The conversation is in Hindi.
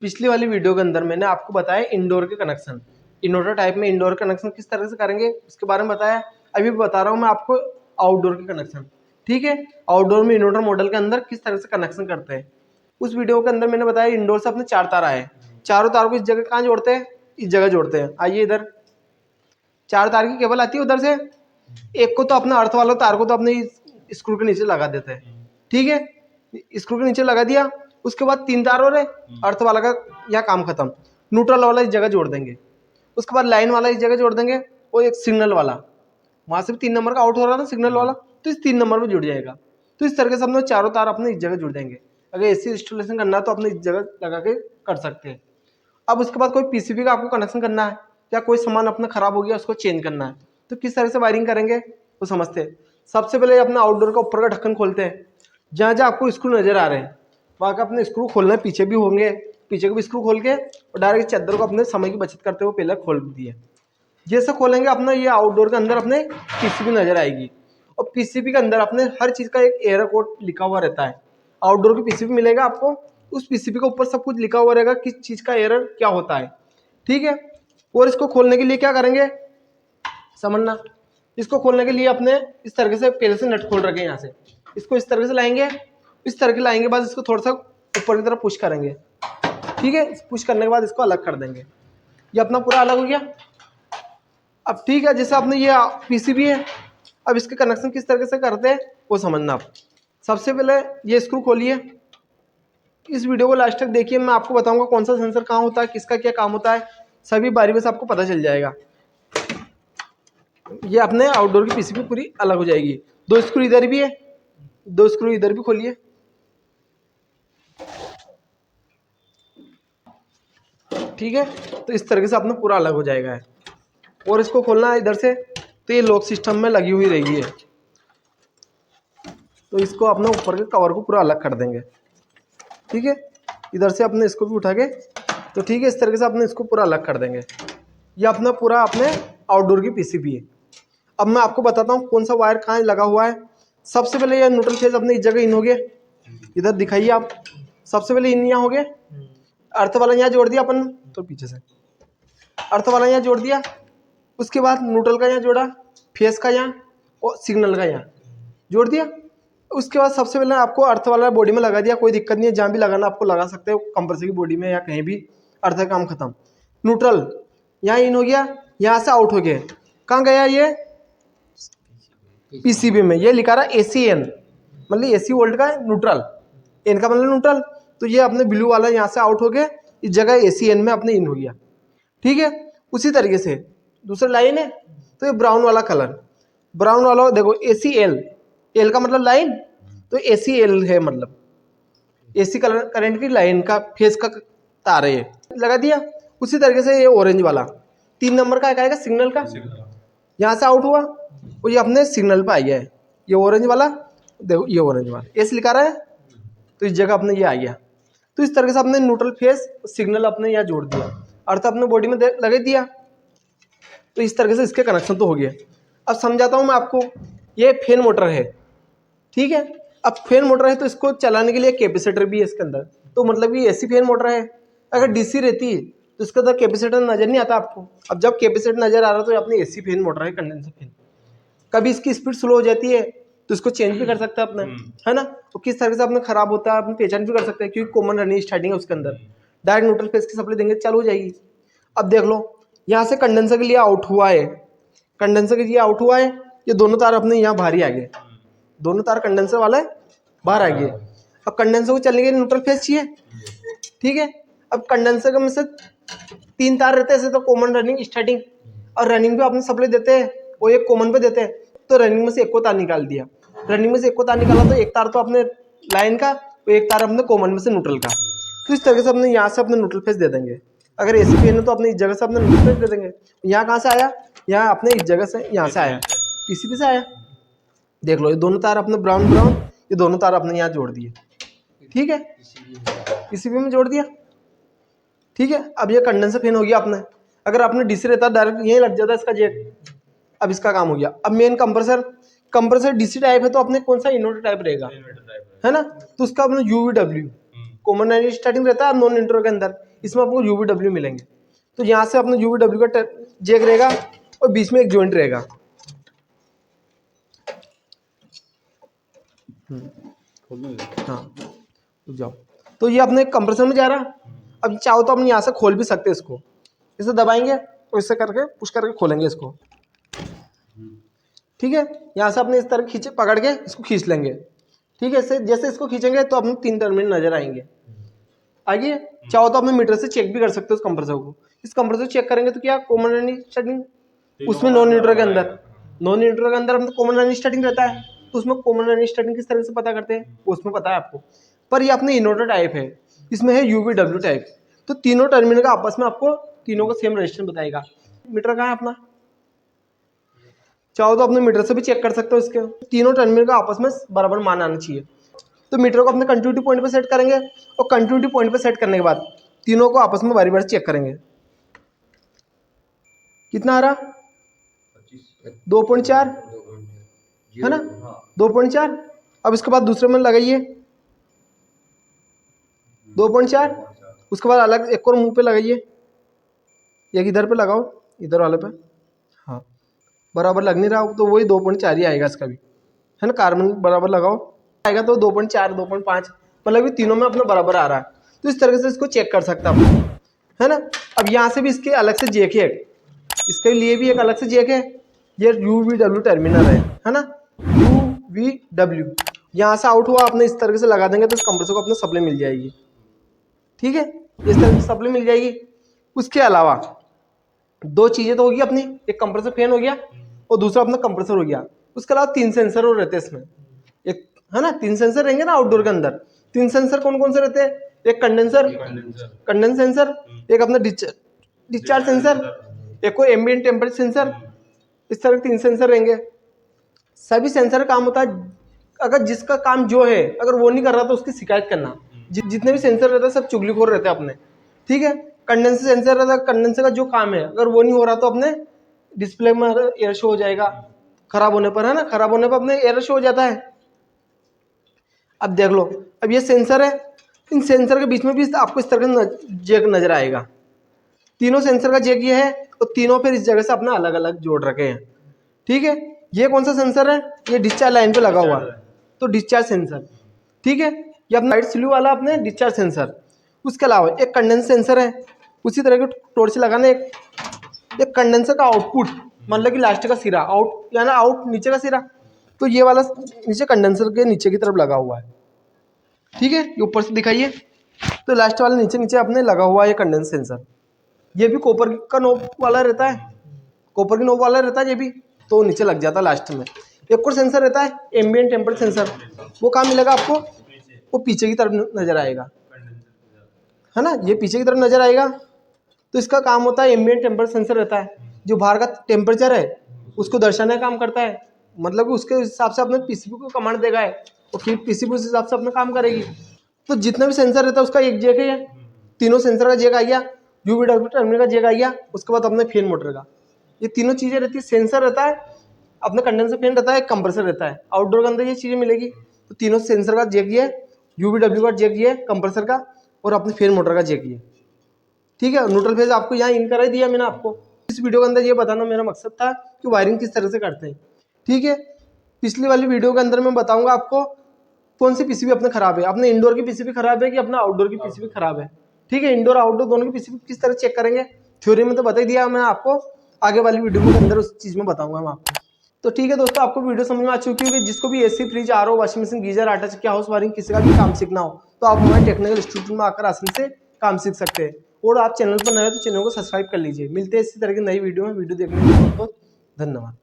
पिछली वाली वीडियो के अंदर मैंने आपको बताया इंडोर के कनेक्शन, इन्वर्टर टाइप में इंडोर कनेक्शन किस तरह से करेंगे उसके बारे में बताया। अभी बता रहा हूँ मैं आपको आउटडोर के कनेक्शन। ठीक है, आउटडोर में इन्वर्टर मॉडल के अंदर किस तरह से कनेक्शन करते हैं। उस वीडियो के अंदर मैंने बताया इंडोर से अपने 4 तार आए, चारों तारों को इस जगह कहाँ जोड़ते हैं, इस जगह जोड़ते हैं। आइए इधर 4 तार की केबल आती है उधर से, एक को तो अपना अर्थ वाला तार को तो अपने स्क्रू के नीचे लगा देते हैं। ठीक है, स्क्रू के नीचे लगा दिया, उसके बाद 3 तार और है, अर्थ वाला का यहाँ काम खत्म। न्यूट्रल वाला इस जगह जोड़ देंगे, उसके बाद लाइन वाला इस जगह जोड़ देंगे, और एक सिग्नल वाला वहां से भी 3 नंबर का आउट हो रहा था सिग्नल वाला, तो इस 3 नंबर में जुड़ जाएगा। तो इस तरीके से अपने चारों तार अपने इस जगह जुड़ जाएंगे। अगर एसी इंस्टॉलेशन करना है तो अपने इस जगह लगा के कर सकते हैं। अब उसके बाद कोई पीसीबी का आपको कनेक्शन करना है या कोई सामान अपना खराब हो गया उसको चेंज करना है, तो किस तरह से वायरिंग करेंगे वो समझते हैं। सबसे पहले अपना आउटडोर का ऊपर का ढक्कन खोलते हैं, जहाँ जहाँ आपको स्क्रू नजर आ रहे हैं वहाँ का अपने स्क्रू खोलना है। पीछे भी होंगे, पीछे को भी स्क्रू खोल के और डायरेक्ट चादर को अपने समय की बचत करते हुए पहले खोल दिए। जैसे खोलेंगे अपना ये आउटडोर के अंदर अपने पीसीबी नजर आएगी, और पीसीबी के अंदर अपने हर चीज का एक एरर कोड लिखा हुआ रहता है। आउटडोर की पीसीबी मिलेगा आपको, उस पीसीबी के ऊपर सब कुछ लिखा हुआ रहेगा किस चीज का एरर क्या होता है। ठीक है, और इसको खोलने के लिए क्या करेंगे समझना। इसको खोलने के लिए अपने इस तरीके से पहले से नट खोल रखे हैं, यहाँ से इसको इस तरीके से लाएंगे, इस तरह के लाएंगे, बस इसको थोड़ा सा ऊपर की तरफ पुश करेंगे। ठीक है, पुश करने के बाद इसको अलग कर देंगे, ये अपना पूरा अलग हो गया। अब ठीक है, जैसे आपने ये पीसीबी है, अब इसके कनेक्शन किस तरीके से करते हैं वो समझना आप। सबसे पहले ये स्क्रू खोलिए, इस वीडियो को लास्ट तक देखिए, मैं आपको बताऊंगा कौन सा सेंसर कहाँ होता है, किसका क्या काम होता है, सभी बारी में से आपको पता चल जाएगा। ये अपने आउटडोर की पीसीबी पूरी अलग हो जाएगी। 2 स्क्रू इधर भी है, 2 स्क्रू इधर भी खोलिए। ठीक है, तो इस तरीके से अपना पूरा अलग हो जाएगा है। और इसको खोलना है इधर से, तो ये लॉक सिस्टम में लगी हुई रहेगी है, तो इसको अपने ऊपर के कवर को पूरा अलग कर देंगे। ठीक है, इधर से अपने इसको भी उठा के, तो ठीक है, इस तरीके से अपने इसको पूरा अलग कर देंगे। ये अपना पूरा अपने आउटडोर की पीसीबी है। अब मैं आपको बताता हूँ कौन सा वायर कहाँ लगा हुआ है। सबसे पहले ये न्यूट्रल फेज अपने इस जगह इन हो गया, इधर दिखाइए आप। सबसे पहले इन यहाँ हो गया, अर्थ वाला यहाँ जोड़ दिया अपन, तो पीछे से अर्थ वाला यहाँ जोड़ दिया, उसके बाद न्यूट्रल का यहाँ जोड़ा, फेस का यहाँ और सिग्नल का यहाँ जोड़ दिया। उसके बाद सबसे पहले आपको अर्थ वाला बॉडी में लगा दिया, कोई दिक्कत नहीं है, जहाँ भी लगाना आपको लगा सकते हो, कंप्रेसर की बॉडी में या कहीं भी। अर्थ का काम खत्म। न्यूट्रल यहाँ इन हो गया, यहाँ से आउट हो गया, कहाँ गया ये पीसीबी में। ये लिखा रहा ACN, मतलब AC वोल्ट का न्यूट्रल, एन का मतलब न्यूट्रल, तो ये अपने ब्लू वाला यहाँ से आउट हो गया, इस जगह ACN में अपने इन हो गया। ठीक है, उसी तरीके से दूसरा लाइन है, तो ये ब्राउन वाला कलर, ब्राउन वाला देखो ACL, एल का मतलब लाइन, तो ACL है, मतलब AC कलर करंट की लाइन का फेस का तार है, ये लगा दिया। उसी तरीके से ये ऑरेंज वाला 3 नंबर का आएगा सिग्नल का, यहाँ से आउट हुआ और ये अपने सिग्नल पे आ गया है। ये ऑरेंज वाला देखो, ये ऑरेंज वाला एस लिखा रहा है, तो इस जगह अपने ये आ गया। तो इस तरीके से अपने न्यूट्रल फेस सिग्नल अपने यहाँ जोड़ दिया, अर्थ अपने बॉडी में लगा दिया। तो इस तरीके से इसके कनेक्शन तो हो गया। अब समझाता हूँ मैं आपको, ये फैन मोटर है। ठीक है, अब फैन मोटर है तो इसको चलाने के लिए कैपेसिटर भी है इसके अंदर, तो मतलब ये ऐसी फैन मोटर है। अगर डीसी रहती है तो इसके अंदर कैपेसिटर नजर नहीं आता आपको। अब जब कैपेसिटर नजर आ रहा है तो अपनी एसी फैन मोटर है, कंडेंसर फैन। कभी इसकी स्पीड स्लो हो जाती है तो इसको चेंज भी कर सकते हैं अपने, है ना। तो किस तरह से अपने खराब होता है अपने पहचान भी कर सकते हैं, क्योंकि कॉमन रनिंग स्टार्टिंग है उसके अंदर। डायरेक्ट न्यूट्रल फेस की सप्लाई देंगे चालू हो जाएगी। अब देख लो, यहाँ से कंडेंसर के लिए आउट हुआ है, कंडेंसर के लिए आउट हुआ है, ये दोनों तार अपने यहाँ बाहर ही आ गए, दोनों तार कंडेंसर वाला है बाहर आ गए। अब कंडेंसर को चलने के लिए न्यूट्रल फेस चाहिए। ठीक है, अब कंडेंसर में से 3 तार रहते हैं, ऐसे तो कॉमन रनिंग स्टार्टिंग और रनिंग भी अपने सप्लाई देते हैं, वो एक कॉमन पे देते हैं। तो रनिंग में से एक को तार निकाल दिया, रनिंग में से एक को तार निकाला तो एक तार तो अपने लाइन का, तो एक तार अपने कॉमन में से न्यूट्रल का। तो इस तरीके से अपने यहाँ से अपने न्यूट्रल फेस दे देंगे। अगर एसी फैन है तो अपने इस जगह से अपने न्यूट्रल फेस दे देंगे। यहाँ कहाँ से आया, यहाँ अपने इस जगह से यहाँ से आया, पीसीबी से आया। देख लो, ये दोनों तार अपने ब्राउन ब्राउन, ये दोनों तार अपने यहाँ जोड़ दिए। ठीक है, पीसीबी में जोड़ दिया। ठीक है, अब ये कंडेंसर फैन हो गया अपने। अगर आपने डीसी रहता डायरेक्ट यहीं लग जाता इसका जेट। अब इसका काम हो गया। अब main compressor, compressor DC type है तो अपने कौन सा इन्वर्टर टाइप रहेगा, है ना। तो उसका अपने UVW कॉमन स्टार्टिंग रहता है नॉन इंट्रो के अंदर, इसमें आपको UVW मिलेंगे। तो यहाँ से अपना UVW का जैक रहेगा और बीच में एक जॉइंट रहेगा। हाँ जाओ। तो ये अपने कंप्रेसर में जा रहा। अब चाहो तो अपने यहाँ से खोल भी सकते हैं इसको, इसे दबाएंगे और इससे करके पुश करके खोलेंगे इसको। ठीक है, यहाँ से अपने इस तरह खींचे पकड़ के इसको खींच लेंगे। ठीक है, जैसे इसको खींचेंगे तो अपने 3 टर्मिनल नजर आएंगे। आइए, चाहो तो अपने मीटर से चेक भी कर सकते हो इस कंप्रेसर को। इस कंप्रेसर चेक करेंगे तो क्या कॉमन रनिंग स्टार्टिंग उसमें नॉन न्यूट्रल के अंदर अपने कॉमन रनिंग स्टार्टिंग रहता है। तो उसमें कॉमन रनिंग स्टार्टिंग किस तरह से पता करते हैं वो उसमें पता है आपको। पर ये अपने इन्वर्टर टाइप है, इसमें है UVW टाइप। तो तीनों टर्मिनल का आपस में आपको तीनों का सेम रजिस्टेंस बताएगा। मीटर कहाँ है अपना, चाहो तो अपने मीटर से भी चेक कर सकते हो। इसके तीनों टर्मिनल का आपस में बराबर मान आना चाहिए। तो मीटर को अपने कंटिन्यूटी पॉइंट पे सेट करेंगे और कंटिन्यूटी पॉइंट पे सेट करने के बाद तीनों को आपस में बारी बारी चेक करेंगे। कितना आ रहा 2.4 है ना, 2.4। अब इसके बाद दूसरे में लगाइए 2.4। उसके बाद अलग एक और मुंह पे लगाइए, एक इधर पे लगाओ, इधर वाले पे। हाँ बराबर लग नहीं रहा तो वही 2.4 ही आएगा इसका भी, है ना। कार्बन बराबर लगाओ आएगा तो 2.4 2.5 मतलब कि तीनों में अपना बराबर आ रहा है। तो इस तरह से इसको चेक कर सकता है ना। अब यहाँ से भी इसके अलग से जैक है, इसके लिए भी एक अलग से जैक है। ये UVW टर्मिनल है ना, UVW। यहाँ से आउट हुआ अपने इस तरह से लगा देंगे तो इस कंप्रेसर को अपने सप्लाई मिल जाएगी। ठीक है, इस तरह से सप्लाई मिल जाएगी। उसके अलावा 2 चीज़ें तो होगी अपनी, एक कंप्रेसर फैन हो गया और दूसरा अपना कंप्रेसर हो गया। उसके अलावा 3 सेंसर और रहते हैं इसमें, एक है ना 3 सेंसर रहेंगे ना आउटडोर के अंदर। 3 सेंसर कौन कौन से रहते हैं, एक कंडेंस सेंसर, एक अपना डिस्चार्ज सेंसर, एक और एम्बिएंट टेम्परेचर सेंसर। इस तरह के 3 सेंसर रहेंगे। सभी सेंसर का काम होता है अगर जिसका काम जो है अगर वो नहीं कर रहा तो उसकी शिकायत करना। जितने भी सेंसर रहते हैं सब चुगलीखोर रहते हैं अपने। ठीक है, कंडेंसर सेंसर रहता है, कंडेंसर का जो काम है अगर वो नहीं हो रहा तो अपने डिस्प्ले में एरर शो हो जाएगा खराब होने पर, है ना। खराब होने पर अपने एरर शो हो जाता है। अब देख लो, अब ये सेंसर है, इन सेंसर के बीच में भी आपको इस तरह का जैक नजर आएगा। तीनों सेंसर का जैक ये है और तीनों फिर इस जगह से अपना अलग अलग जोड़ रखे हैं। ठीक है, ये कौन सा सेंसर है, ये डिस्चार्ज लाइन पे लगा हुआ है तो डिस्चार्ज सेंसर। ठीक है, ये अपना लाइट स्लू वाला अपने डिस्चार्ज सेंसर। उसके अलावा एक कंडेंस सेंसर है, उसी तरह के टॉर्च लगाना। एक कंडेंसर का आउटपुट मतलब कि लास्ट का सिरा आउट यानी आउट नीचे का सिरा, तो ये वाला नीचे कंडेंसर के नीचे की तरफ लगा हुआ है। ठीक है, ये ऊपर से दिखाइए तो लास्ट वाला नीचे नीचे अपने लगा हुआ है ये कंडेंस सेंसर। ये भी कॉपर का नोब वाला रहता है, कॉपर की नोब वाला रहता है ये भी, तो नीचे लग जाता है लास्ट में। एक और सेंसर रहता है एम्बिएंट टेम्परेचर सेंसर, वो कहाँ मिलेगा आपको, वो पीछे की तरफ नजर आएगा, है ना। ये पीछे की तरफ नजर आएगा तो इसका काम होता है एम्बिएंट टेम्परेचर सेंसर रहता है, जो बाहर का टेम्परेचर है उसको दर्शाने का काम करता है। मतलब कि उसके हिसाब से अपने पीसीबी को कमांड देगा है और फिर पीसीबी उस हिसाब से अपना काम करेगी। तो जितना भी सेंसर रहता है उसका एक जैक है, तीनों सेंसर का जैक आ गया, UVW टर्मिनल का जैक आ गया, उसके बाद अपने फैन मोटर का, ये तीनों चीजें रहती है। सेंसर रहता है, अपना कंडेंसर फैन रहता है, कंप्रेसर रहता है। आउटडोर के अंदर ये चीजें मिलेगी। तो तीनों सेंसर का जैक ये, UVW का जैक ये, कंप्रेसर का और अपने फैन मोटर का जैक ये। ठीक है, न्यूट्रल फेज आपको यहाँ इन करा दिया मैंने आपको। इस वीडियो के अंदर ये बताना मेरा मकसद था कि वायरिंग किस तरह से करते हैं। ठीक है, पिछली वाली वीडियो के अंदर मैं बताऊंगा आपको कौन सी पीसीबी अपने खराब है, अपने इंडोर की पीसीबी खराब है कि अपना आउटडोर की पीसीबी खराब है। ठीक है, इंडोर आउटडोर दोनों की पीसीबी किस तरह चेक करेंगे, थ्योरी में तो बता ही दिया मैं आपको, आगे वाली वीडियो के अंदर उस चीज में बताऊंगा मैं आपको। तो ठीक है दोस्तों, आपको वीडियो समझ में आ चुकी होगी। जिसको भी AC, fridge, RO, washing machine, geyser, आटा चक्की, हाउस वायरिंग किसी का भी काम सीखना हो तो आप हमारे टेक्निकल इंस्टीट्यूट में आकर आसानी से काम सीख सकते हैं। और आप चैनल पर नए हो तो चैनल को सब्सक्राइब कर लीजिए। मिलते हैं इसी तरह की नई वीडियो में। वीडियो देखने के लिए बहुत बहुत धन्यवाद।